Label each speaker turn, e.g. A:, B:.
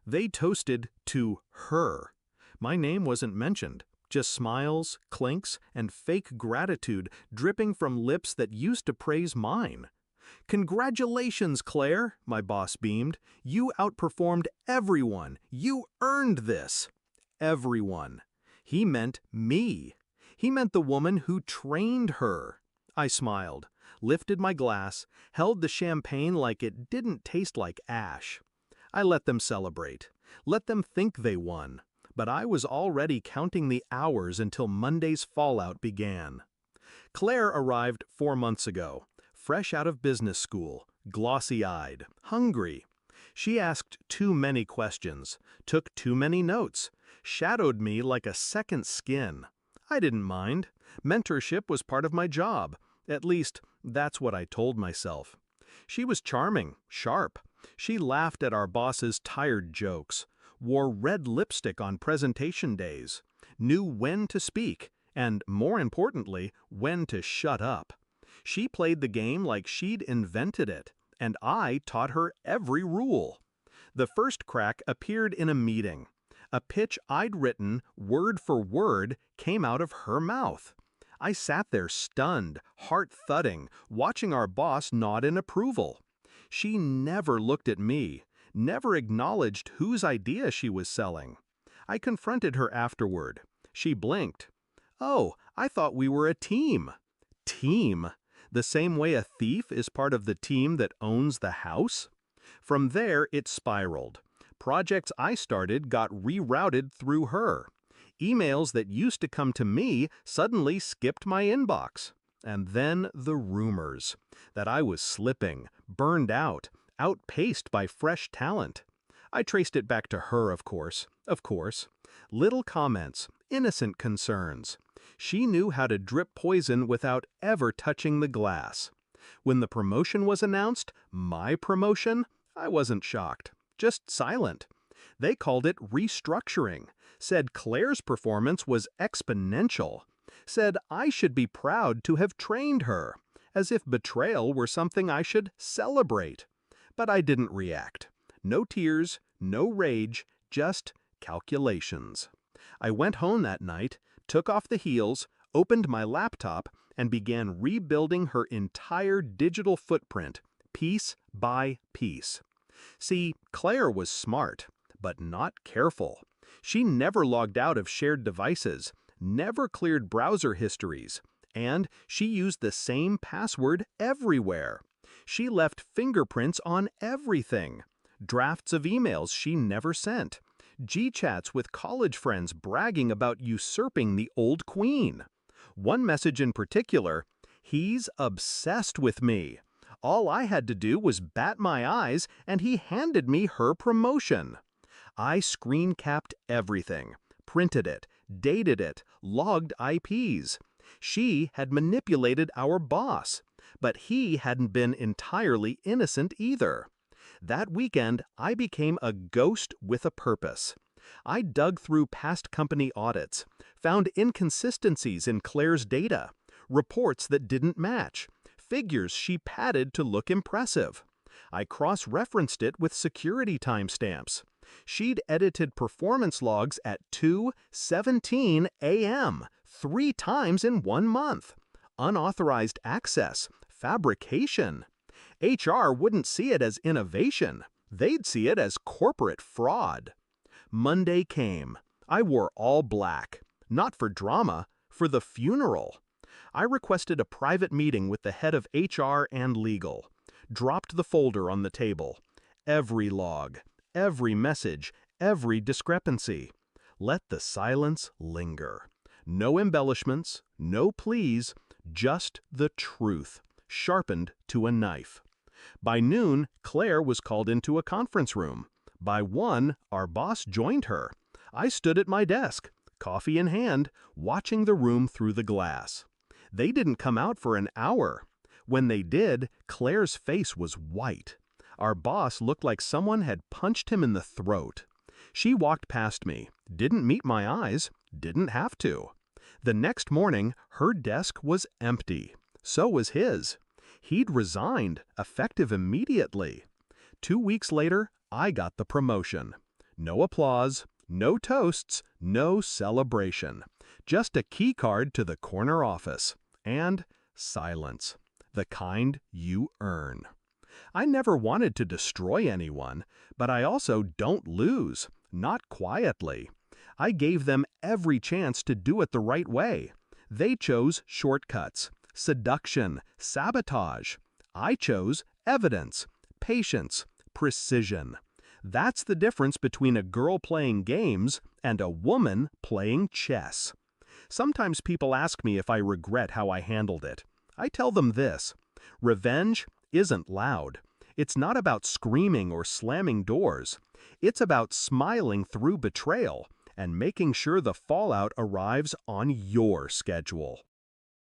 A: They toasted to her. My name wasn't mentioned, just smiles, clinks, and fake gratitude dripping from lips that used to praise mine. "Congratulations, Claire," my boss beamed. "You outperformed everyone. You earned this." Everyone. He meant me. He meant the woman who trained her. I smiled, lifted my glass, held the champagne like it didn't taste like ash. I let them celebrate, let them think they won, but I was already counting the hours until Monday's fallout began. Claire arrived 4 months ago, fresh out of business school, glossy-eyed, hungry. She asked too many questions, took too many notes, shadowed me like a second skin. I didn't mind. Mentorship was part of my job. At least, that's what I told myself. She was charming, sharp. She laughed at our boss's tired jokes, wore red lipstick on presentation days, knew when to speak, and, more importantly, when to shut up. She played the game like she'd invented it, and I taught her every rule. The first crack appeared in a meeting. A pitch I'd written, word for word, came out of her mouth. I sat there stunned, heart thudding, watching our boss nod in approval. She never looked at me, never acknowledged whose idea she was selling. I confronted her afterward. She blinked. "Oh, I thought we were a team." Team? The same way a thief is part of the team that owns the house? From there, it spiraled. Projects I started got rerouted through her. Emails that used to come to me suddenly skipped my inbox. And then the rumors that I was slipping, burned out, outpaced by fresh talent. I traced it back to her, of course. Little comments, innocent concerns. She knew how to drip poison without ever touching the glass. When the promotion was announced, my promotion, I wasn't shocked, just silent. They called it restructuring, said Claire's performance was exponential, said I should be proud to have trained her, as if betrayal were something I should celebrate. But I didn't react. No tears, no rage, just calculations. I went home that night, took off the heels, opened my laptop, and began rebuilding her entire digital footprint, piece by piece. See, Claire was smart, but not careful. She never logged out of shared devices, never cleared browser histories, and she used the same password everywhere. She left fingerprints on everything. Drafts of emails she never sent. G-chats with college friends bragging about usurping the old queen. One message in particular, "He's obsessed with me." All I had to do was bat my eyes, and he handed me her promotion. I screen capped everything, printed it, dated it, logged IPs. She had manipulated our boss, but he hadn't been entirely innocent either. That weekend, I became a ghost with a purpose. I dug through past company audits, found inconsistencies in Claire's data, reports that didn't match, figures she padded to look impressive. I cross-referenced it with security timestamps. She'd edited performance logs at 2:17 a.m., 3 times in 1 month. Unauthorized access, fabrication. HR wouldn't see it as innovation. They'd see it as corporate fraud. Monday came. I wore all black. Not for drama, for the funeral. I requested a private meeting with the head of HR and legal. Dropped the folder on the table. Every log, every message, every discrepancy. Let the silence linger. No embellishments, no pleas, just the truth, sharpened to a knife. By noon, Claire was called into a conference room. By 1, our boss joined her. I stood at my desk, coffee in hand, watching the room through the glass. They didn't come out for an hour. When they did, Claire's face was white. Our boss looked like someone had punched him in the throat. She walked past me, didn't meet my eyes, didn't have to. The next morning, her desk was empty. So was his. He'd resigned, effective immediately. 2 weeks later, I got the promotion. No applause, no toasts, no celebration. Just a key card to the corner office. And silence. The kind you earn. I never wanted to destroy anyone, but I also don't lose. Not quietly. I gave them every chance to do it the right way. They chose shortcuts, seduction, sabotage. I chose evidence, patience, precision. That's the difference between a girl playing games and a woman playing chess. Sometimes people ask me if I regret how I handled it. I tell them this: revenge isn't loud. It's not about screaming or slamming doors. It's about smiling through betrayal and making sure the fallout arrives on your schedule.